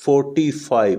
45,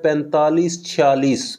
45-46,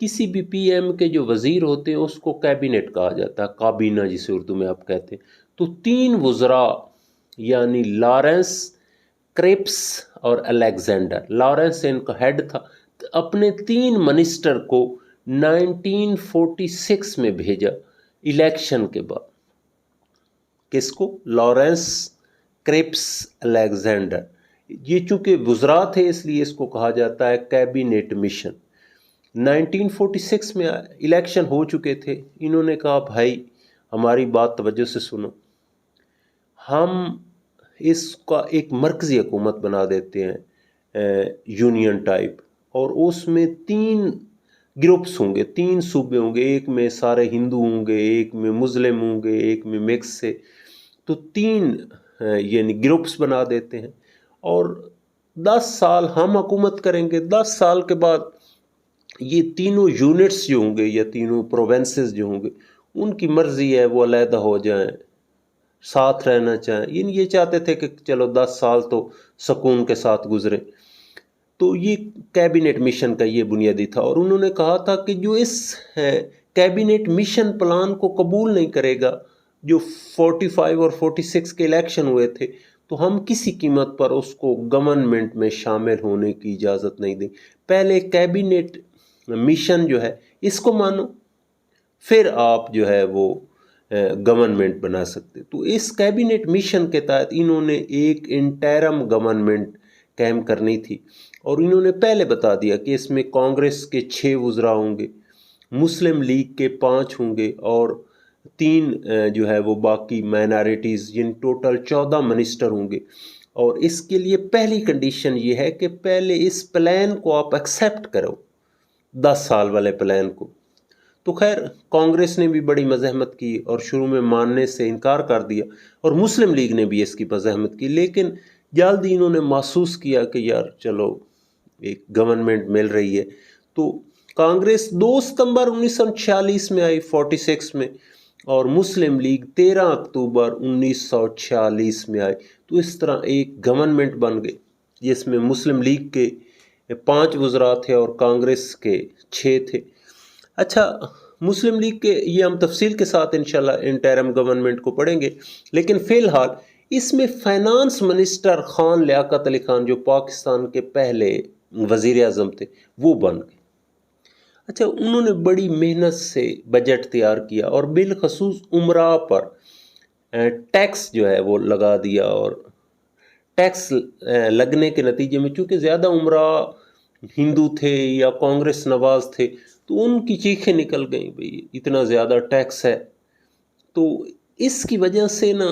کسی بھی P M کے جو وزیر ہوتے ہیں اس کو کیبنٹ کہا جاتا ہے، کابینہ جسے اردو میں آپ کہتے ہیں۔ تو 3 وزراء یعنی لارنس، کرپس اور الیگزینڈر، لارنس ان کا ہیڈ تھا، اپنے 3 منسٹر کو 1946 میں بھیجا الیکشن کے بعد۔ کس کو؟ Lawrence, Cripps, Alexander. یہ چونکہ وزراء تھے اس لیے اس کو کہا جاتا ہے کیبنٹ مشن۔ 1946 میں الیکشن ہو چکے تھے، انہوں نے کہا بھائی ہماری بات توجہ سے سنو، ہم اس کا ایک مرکزی حکومت بنا دیتے ہیں یونین ٹائپ، اور اس میں 3 گروپس ہوں گے، 3 صوبے ہوں گے، ایک میں سارے ہندو ہوں گے، ایک میں مسلم ہوں گے، ایک میں مکس سے، تو 3 یعنی گروپس بنا دیتے ہیں، اور 10 سال ہم حکومت کریں گے۔ 10 سال کے بعد یہ تینوں یونٹس جو ہوں گے یا تینوں پروونسز جو ہوں گے ان کی مرضی ہے وہ علیحدہ ہو جائیں، ساتھ رہنا چاہیں، یعنی یہ چاہتے تھے کہ چلو 10 سال تو سکون کے ساتھ گزرے۔ تو یہ کیبنٹ مشن کا یہ بنیادی تھا، اور انہوں نے کہا تھا کہ جو اس کیبنٹ مشن پلان کو قبول نہیں کرے گا، جو 45 اور 46 کے الیکشن ہوئے تھے، تو ہم کسی قیمت پر اس کو گورنمنٹ میں شامل ہونے کی اجازت نہیں دیں۔ پہلے کیبنٹ مشن جو ہے اس کو مانو، پھر آپ جو ہے وہ گورنمنٹ بنا سکتے۔ تو اس کیبنٹ مشن کے تحت انہوں نے ایک انٹرم گورنمنٹ قائم کرنی تھی، اور انہوں نے پہلے بتا دیا کہ اس میں کانگریس کے 6 وزراء ہوں گے، مسلم لیگ کے 5 ہوں گے، اور 3 جو ہے وہ باقی مائنارٹیز، یعنی ٹوٹل 14 منسٹر ہوں گے۔ اور اس کے لیے پہلی کنڈیشن یہ ہے کہ پہلے اس پلان کو آپ ایکسیپٹ کرو، 10 سال والے پلان کو۔ تو خیر کانگریس نے بھی بڑی مزاحمت کی اور شروع میں ماننے سے انکار کر دیا، اور مسلم لیگ نے بھی اس کی مزاحمت کی، لیکن جلدی انہوں نے محسوس کیا کہ یار چلو ایک گورنمنٹ مل رہی ہے۔ تو کانگریس 2 ستمبر 1946 میں آئی 46 میں، اور مسلم لیگ 13 اکتوبر 1946 میں آئی۔ تو اس طرح ایک گورنمنٹ بن گئی جس میں مسلم لیگ کے 5 وزراء تھے اور کانگریس کے 6 تھے۔ اچھا، مسلم لیگ کے یہ ہم تفصیل کے ساتھ انشاءاللہ انٹرم گورنمنٹ کو پڑھیں گے، لیکن فی الحال اس میں فائنانس منسٹر خان لیاقت علی خان جو پاکستان کے پہلے وزیر اعظم تھے وہ بن گئے۔ اچھا، انہوں نے بڑی محنت سے بجٹ تیار کیا اور بالخصوص عمرہ پر ٹیکس جو ہے وہ لگا دیا، اور ٹیکس لگنے کے نتیجے میں چونکہ زیادہ عمرہ ہندو تھے یا کانگریس نواز تھے تو ان کی چیخیں نکل گئیں، بھئی اتنا زیادہ ٹیکس ہے۔ تو اس کی وجہ سے نا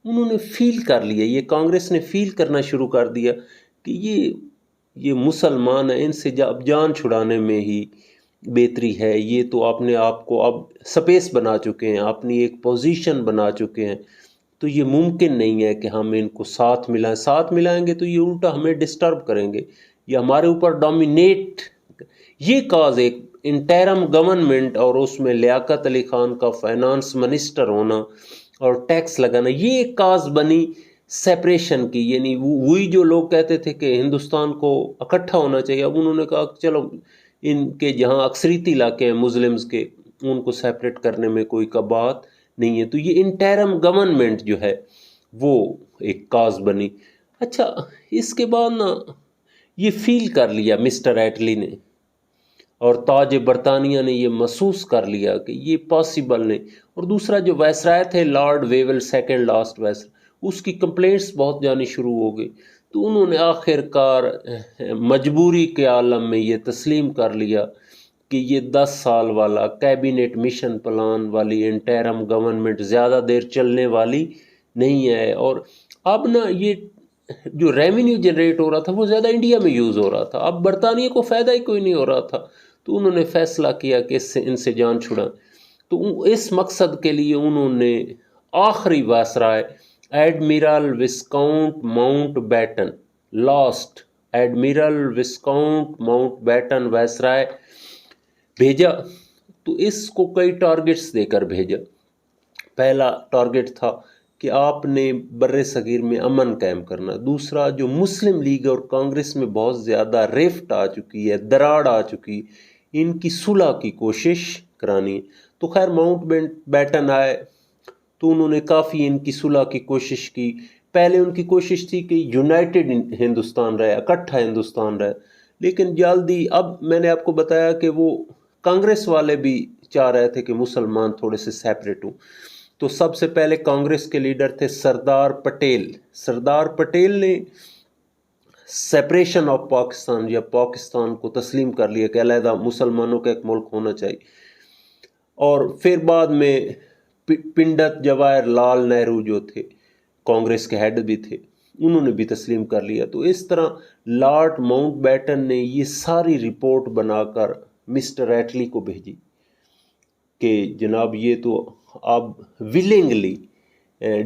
انہوں نے فیل کر لیا، یہ کانگریس نے فیل کرنا شروع کر دیا کہ یہ مسلمان ہیں، ان سے اب جان چھڑانے میں ہی بہتری ہے، یہ تو اپنے آپ کو اب سپیس بنا چکے ہیں، اپنی ایک پوزیشن بنا چکے ہیں، تو یہ ممکن نہیں ہے کہ ہم ان کو ساتھ ملائیں گے تو یہ الٹا ہمیں ڈسٹرب کریں گے، یہ ہمارے اوپر ڈومینیٹ۔ یہ کاز ایک انٹرم گورنمنٹ اور اس میں لیاقت علی خان کا فائنانس منسٹر ہونا اور ٹیکس لگانا، یہ ایک کاز بنی سیپریشن کی، یعنی وہی جو لوگ کہتے تھے کہ ہندوستان کو اکٹھا ہونا چاہیے، اب انہوں نے کہا چلو ان کے جہاں اکثریتی علاقے ہیں مسلمز کے ان کو سیپریٹ کرنے میں کوئی کا بات نہیں ہے، تو یہ انٹرم گورنمنٹ جو ہے وہ ایک کاز بنی۔ اچھا، اس کے بعد نا یہ فیل کر لیا مسٹر ایٹلی نے اور تاج برطانیہ نے یہ محسوس کر لیا کہ یہ پاسبل نہیں، اور دوسرا جو وائسرائے تھے لارڈ ویول سیکنڈ لاسٹ وائسرائے، اس کی کمپلینٹس بہت جانی شروع ہو گئی، تو انہوں نے آخر کار مجبوری کے عالم میں یہ تسلیم کر لیا کہ یہ 10 سال والا کیبنٹ مشن پلان والی انٹرم گورنمنٹ زیادہ دیر چلنے والی نہیں ہے، اور اب نا یہ جو ریونیو جنریٹ ہو رہا تھا وہ زیادہ انڈیا میں یوز ہو رہا تھا، اب برطانیہ کو فائدہ ہی کوئی نہیں ہو رہا تھا، تو انہوں نے فیصلہ کیا کہ ان سے جان چھڑائیں۔ تو اس مقصد کے لیے انہوں نے آخری viceroy admiral viscount Mountbatten, last admiral viscount Mountbatten viceroy بھیجا۔ تو اس کو کئی ٹارگٹس دے کر بھیجا۔ پہلا ٹارگٹ تھا کہ آپ نے بر صغیر میں امن قائم کرنا، دوسرا جو مسلم لیگ اور کانگریس میں بہت زیادہ ریفٹ آ چکی ہے، دراڑ آ چکی، ان کی صلح کی کوشش کرانی ہے۔ تو خیر ماؤنٹ بیٹن آئے تو انہوں نے کافی ان کی صلح کی کوشش کی۔ پہلے ان کی کوشش تھی کہ یونائٹڈ ہندوستان رہے، اکٹھا ہندوستان رہے، لیکن جلدی اب میں نے آپ کو بتایا کہ وہ کانگریس والے بھی چاہ رہے تھے کہ مسلمان تھوڑے سے سیپریٹ ہوں۔ تو سب سے پہلے کانگریس کے لیڈر تھے سردار پٹیل۔ سردار پٹیل نے سیپریشن آف پاکستان یا پاکستان کو تسلیم کر لیا کہ علیحدہ مسلمانوں کا ایک ملک ہونا چاہیے۔ اور پھر بعد میں پنڈت جواہر لال نہرو جو تھے، کانگریس کے ہیڈ بھی تھے، انہوں نے بھی تسلیم کر لیا۔ تو اس طرح لارڈ ماؤنٹ بیٹن نے یہ ساری رپورٹ بنا کر مسٹر ایٹلی کو بھیجی کہ جناب یہ تو آپ ولنگلی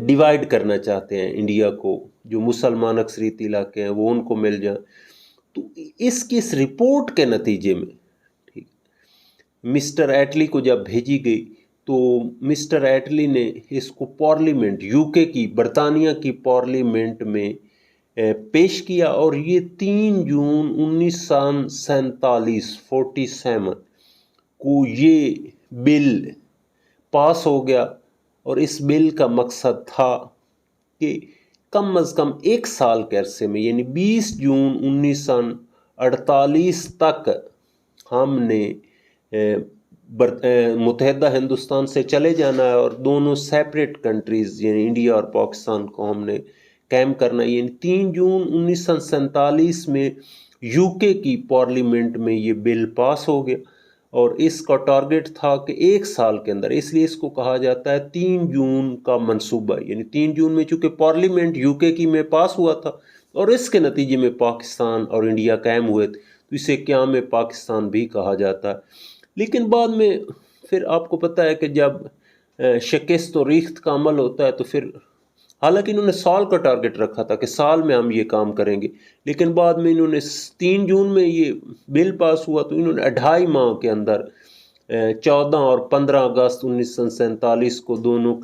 ڈیوائیڈ کرنا چاہتے ہیں انڈیا کو، جو مسلمان اکثریتی علاقے ہیں وہ ان کو مل جائیں۔ تو اس کی اس رپورٹ کے نتیجے میں مسٹر ایٹلی کو جب بھیجی گئی تو مسٹر ایٹلی نے اس کو پارلیمنٹ یو کے کی، برطانیہ کی پارلیمنٹ میں پیش کیا، اور یہ 3 جون 1947 کو یہ بل پاس ہو گیا۔ اور اس بل کا مقصد تھا کہ کم از کم 1 سال کے عرصے میں، یعنی 20 جون 1948 تک ہم نے متحدہ ہندوستان سے چلے جانا ہے، اور دونوں سیپریٹ کنٹریز یعنی انڈیا اور پاکستان کو ہم نے قائم کرنا ہے۔ یعنی 3 جون 1947 میں یو کے کی پارلیمنٹ میں یہ بل پاس ہو گیا، اور اس کا ٹارگٹ تھا کہ 1 سال کے اندر، اس لیے اس کو کہا جاتا ہے 3 جون کا منصوبہ۔ یعنی 3 جون میں چونکہ پارلیمنٹ یو کے کی میں پاس ہوا تھا اور اس کے نتیجے میں پاکستان اور انڈیا قائم ہوئے تھے، تو اسے قیام پاکستان بھی کہا جاتا ہے۔ لیکن بعد میں پھر آپ کو پتہ ہے کہ جب شکست و ریخت کا عمل ہوتا ہے تو پھر، حالانکہ انہوں نے سال کا ٹارگٹ رکھا تھا کہ سال میں ہم یہ کام کریں گے، لیکن بعد میں انہوں نے 3 جون میں یہ بل پاس ہوا تو انہوں نے 2.5 ماہ کے اندر 14 اور 15 اگست 1947 کو دونوں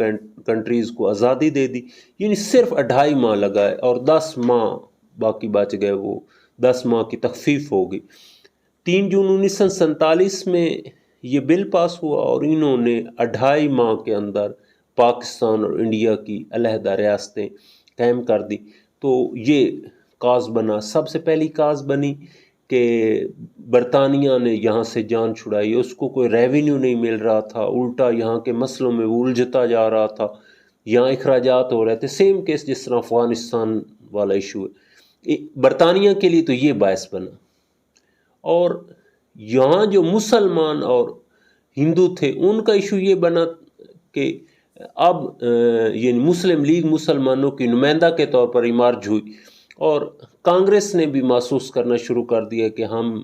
کنٹریز کو آزادی دے دی۔ یعنی صرف 2.5 ماہ لگا ہے، اور 10 ماہ باقی بچ گئے، وہ 10 ماہ کی تخفیف ہو گئی۔ 3 جون 1947 میں یہ بل پاس ہوا، اور انہوں نے 2.5 ماہ کے اندر پاکستان اور انڈیا کی علیحدہ ریاستیں قائم کر دی۔ تو یہ کاز بنا، سب سے پہلی کاز بنی کہ برطانیہ نے یہاں سے جان چھڑائی، اس کو کوئی ریونیو نہیں مل رہا تھا، الٹا یہاں کے مسئلوں میں وہ الجھتا جا رہا تھا، یہاں اخراجات ہو رہے تھے، سیم کیس جس طرح افغانستان والا ایشو ہے۔ برطانیہ کے لیے تو یہ باعث بنا، اور یہاں جو مسلمان اور ہندو تھے ان کا ایشو یہ بنا کہ اب یعنی مسلم لیگ مسلمانوں کی نمائندہ کے طور پر ایمارج ہوئی، اور کانگریس نے بھی محسوس کرنا شروع کر دیا کہ ہم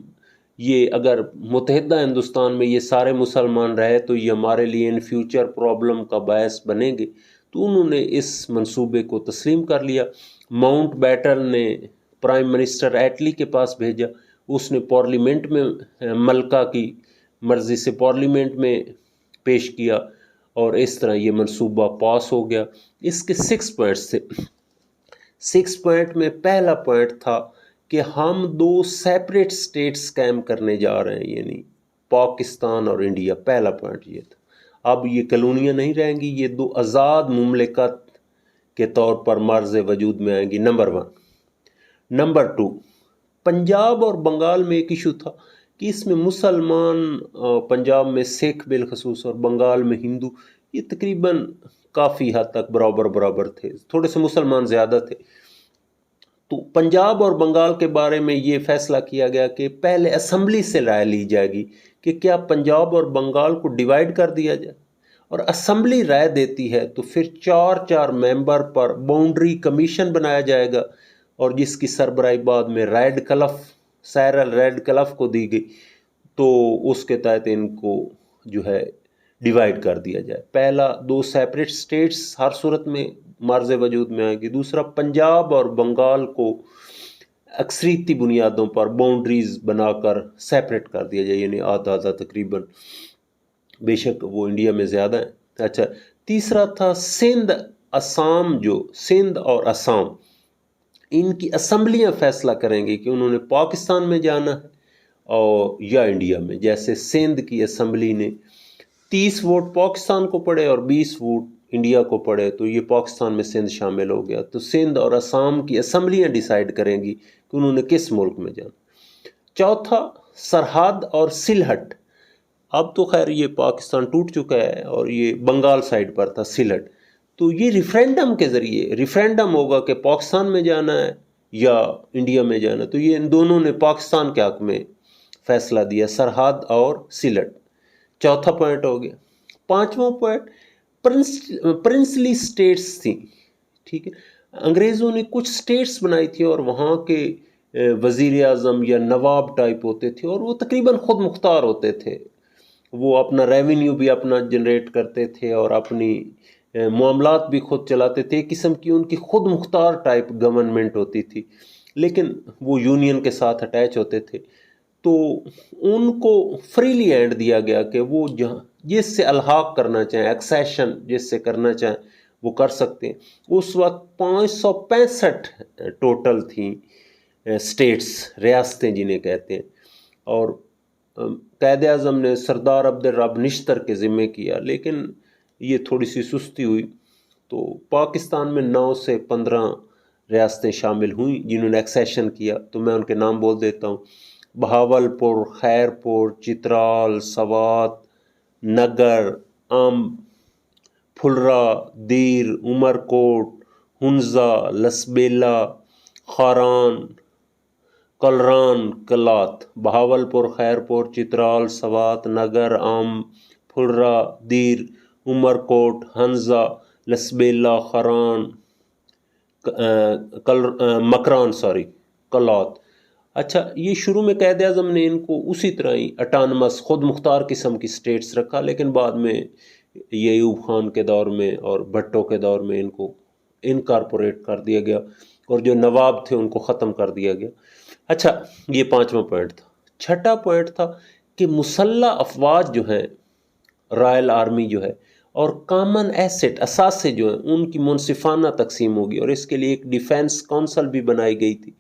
یہ اگر متحدہ ہندوستان میں یہ سارے مسلمان رہے تو یہ ہمارے لیے ان فیوچر پرابلم کا باعث بنیں گے۔ تو انہوں نے اس منصوبے کو تسلیم کر لیا۔ ماؤنٹ بیٹن نے پرائم منسٹر ایٹلی کے پاس بھیجا، اس نے پارلیمنٹ میں ملکہ کی مرضی سے پارلیمنٹ میں پیش کیا، اور اس طرح یہ منصوبہ پاس ہو گیا۔ اس کے 6 پوائنٹس تھے۔ 6 پوائنٹ میں پہلا پوائنٹ تھا کہ ہم 2 سیپریٹ سٹیٹس قائم کرنے جا رہے ہیں، یعنی پاکستان اور انڈیا۔ پہلا پوائنٹ یہ تھا، اب یہ کالونیاں نہیں رہیں گی، یہ 2 آزاد مملکت کے طور پر مرز وجود میں آئیں گی، نمبر 1۔ نمبر 2، پنجاب اور بنگال میں ایک ایشو تھا کہ اس میں مسلمان، پنجاب میں سکھ بالخصوص اور بنگال میں ہندو، یہ تقریباً کافی حد تک برابر تھے، تھوڑے سے مسلمان زیادہ تھے۔ تو پنجاب اور بنگال کے بارے میں یہ فیصلہ کیا گیا کہ پہلے اسمبلی سے رائے لی جائے گی کہ کیا پنجاب اور بنگال کو ڈیوائیڈ کر دیا جائے، اور اسمبلی رائے دیتی ہے تو پھر 4 ممبر پر باؤنڈری کمیشن بنایا جائے گا، اور جس کی سربراہی بعد میں سائرل ریڈ کلف کو دی گئی، تو اس کے تحت ان کو جو ہے ڈیوائیڈ کر دیا جائے۔ پہلا 2 سیپریٹ سٹیٹس ہر صورت میں مرز وجود میں آئے گی، دوسرا پنجاب اور بنگال کو اکثریتی بنیادوں پر باؤنڈریز بنا کر سیپریٹ کر دیا جائے، یعنی آدھا تقریباً، بے شک وہ انڈیا میں زیادہ ہیں۔ اچھا، تیسرا تھا سندھ اور آسام، ان کی اسمبلیاں فیصلہ کریں گی کہ انہوں نے پاکستان میں جانا ہے اور یا انڈیا میں، جیسے سندھ کی اسمبلی نے 30 ووٹ پاکستان کو پڑے اور 20 ووٹ انڈیا کو پڑے، تو یہ پاکستان میں سندھ شامل ہو گیا۔ تو سندھ اور اسام کی اسمبلیاں ڈیسائیڈ کریں گی کہ انہوں نے کس ملک میں جانا۔ چوتھا، سرحد اور سلہٹ۔ اب تو خیر یہ پاکستان ٹوٹ چکا ہے اور یہ بنگال سائڈ پر تھا سلہٹ، تو یہ ریفرینڈم کے ذریعے ریفرینڈم ہوگا کہ پاکستان میں جانا ہے یا انڈیا میں جانا، تو یہ ان دونوں نے پاکستان کے حق میں فیصلہ دیا، سرحد اور سلہٹ۔ چوتھا پوائنٹ ہو گیا۔ پانچواں پوائنٹ، پرنسلی سٹیٹس تھیں، ٹھیک ہے، انگریزوں نے کچھ سٹیٹس بنائی تھی اور وہاں کے وزیر اعظم یا نواب ٹائپ ہوتے تھے اور وہ تقریباً خود مختار ہوتے تھے، وہ اپنا ریونیو بھی اپنا جنریٹ کرتے تھے اور اپنی معاملات بھی خود چلاتے تھے، ایک قسم کی ان کی خود مختار ٹائپ گورنمنٹ ہوتی تھی، لیکن وہ یونین کے ساتھ اٹیچ ہوتے تھے، تو ان کو فریلی ہینڈ دیا گیا کہ وہ جس سے الحاق کرنا چاہیں، ایکسیشن جس سے کرنا چاہیں وہ کر سکتے ہیں۔ اس وقت 565 ٹوٹل تھیں سٹیٹس، ریاستیں جنہیں کہتے ہیں، اور قائد اعظم نے سردار عبدالرب نشتر کے ذمے کیا، لیکن یہ تھوڑی سی سستی ہوئی، تو پاکستان میں 9 سے 15 ریاستیں شامل ہوئیں جنہوں نے ایکسیشن کیا، تو میں ان کے نام بول دیتا ہوں: بہاولپور، خیرپور، چترال، سوات، نگر، امب، پھلرا، دیر، عمرکوٹ، ہنزا، لسبیلا، خاران، کلران، کلات۔ بہاولپور، خیرپور، چترال، سوات، نگر، امب، پھلرا، دیر، عمرکوٹ، ہنزا، لسبیلا، خاران، مکران، کلات۔ اچھا، یہ شروع میں قائد اعظم نے ان کو اسی طرح ہی اٹانمس خود مختار قسم کی سٹیٹس رکھا، لیکن بعد میں یہ ایوب خان کے دور میں اور بھٹو کے دور میں ان کو انکارپوریٹ کر دیا گیا اور جو نواب تھے ان کو ختم کر دیا گیا۔ اچھا، یہ پانچواں پوائنٹ تھا۔ چھٹا پوائنٹ تھا کہ مسلح افواج جو ہیں، رائل آرمی جو ہے، اور کامن ایسٹ اثاثے جو ہیں، ان کی منصفانہ تقسیم ہوگی، اور اس کے لیے ایک ڈیفینس کونسل بھی بنائی گئی تھی،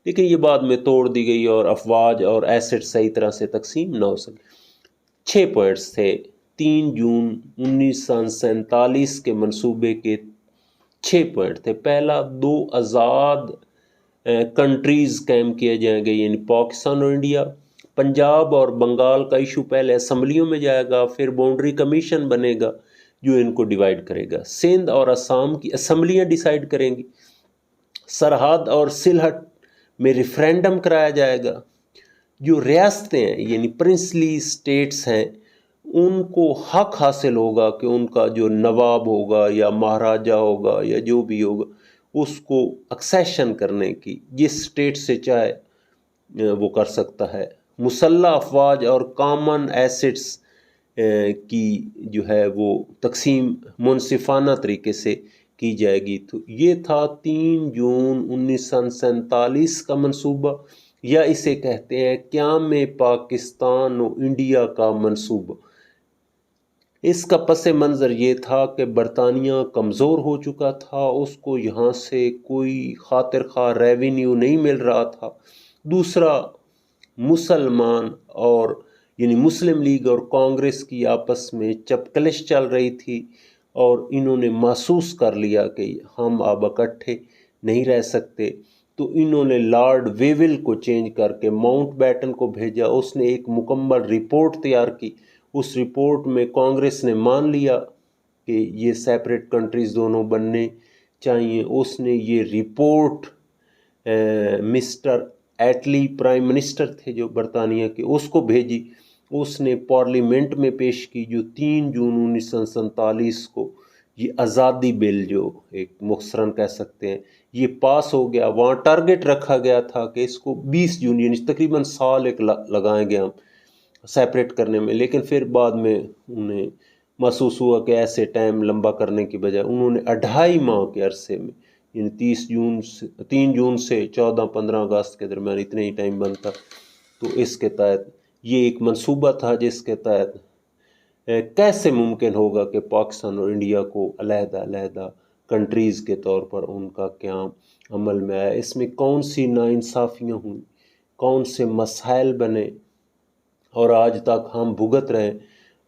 لیکن یہ بعد میں توڑ دی گئی اور افواج اور ایسٹ صحیح طرح سے تقسیم نہ ہو سکے۔ 6 پوائنٹس تھے 3 جون 1947 کے منصوبے کے 6 پوائنٹ تھے۔ پہلا، 2 آزاد کنٹریز قائم کیے جائیں گے، یعنی پاکستان اور انڈیا۔ پنجاب اور بنگال کا ایشو پہلے اسمبلیوں میں جائے گا، پھر باؤنڈری کمیشن بنے گا جو ان کو ڈیوائیڈ کرے گا۔ سندھ اور اسام کی اسمبلیاں ڈیسائیڈ کریں گی۔ سرحد اور سلہٹ میں ریفرینڈم کرایا جائے گا۔ جو ریاستیں ہیں یعنی پرنسلی سٹیٹس ہیں، ان کو حق حاصل ہوگا کہ ان کا جو نواب ہوگا یا مہاراجہ ہوگا یا جو بھی ہوگا، اس کو ایکسیشن کرنے کی، جس سٹیٹ سے چاہے وہ کر سکتا ہے۔ مسلح افواج اور کامن ایسٹس کی جو ہے وہ تقسیم منصفانہ طریقے سے کی جائے گی۔ تو یہ تھا 3 جون 1947 کا منصوبہ، یا اسے کہتے ہیں قیام پاکستان و انڈیا کا منصوبہ۔ اس کا پس منظر یہ تھا کہ برطانیہ کمزور ہو چکا تھا، اس کو یہاں سے کوئی خاطر خواہ ریونیو نہیں مل رہا تھا۔ دوسرا، مسلمان اور یعنی مسلم لیگ اور کانگریس کی آپس میں چپکلش چل رہی تھی، اور انہوں نے محسوس کر لیا کہ ہم اب اکٹھے نہیں رہ سکتے، تو انہوں نے لارڈ ویول کو چینج کر کے ماؤنٹ بیٹن کو بھیجا۔ اس نے ایک مکمل رپورٹ تیار کی، اس رپورٹ میں کانگریس نے مان لیا کہ یہ سیپریٹ کنٹریز دونوں بننے چاہیے۔ اس نے یہ رپورٹ مسٹر ایٹلی پرائم منسٹر تھے جو برطانیہ کے، اس کو بھیجی، اس نے پارلیمنٹ میں پیش کی، جو 3 جون 1947 کو یہ آزادی بل جو ایک مختصراً کہہ سکتے ہیں یہ پاس ہو گیا۔ وہاں ٹارگٹ رکھا گیا تھا کہ اس کو 20 جون یعنی تقریباً سال ایک لگائیں گے ہم سیپریٹ کرنے میں، لیکن پھر بعد میں انہیں محسوس ہوا کہ ایسے ٹائم لمبا کرنے کی بجائے انہوں نے 2.5 ماہ کے عرصے میں، یعنی 3 جون سے 14-15 اگست کے درمیان اتنے ہی ٹائم بنتا، تو اس کے تحت یہ ایک منصوبہ تھا جس کے تحت کیسے ممکن ہوگا کہ پاکستان اور انڈیا کو علیحدہ علیحدہ کنٹریز کے طور پر ان کا قیام عمل میں آیا۔ اس میں کون سی ناانصافیاں ہوئیں، کون سے مسائل بنے، اور آج تک ہم بھگت رہے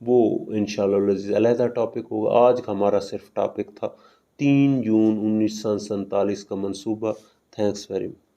وہ انشاءاللہ العزیز علیحدہ ٹاپک ہوگا. آج ہمارا صرف ٹاپک تھا 3 جون 1947 کا منصوبہ. Thanks very much.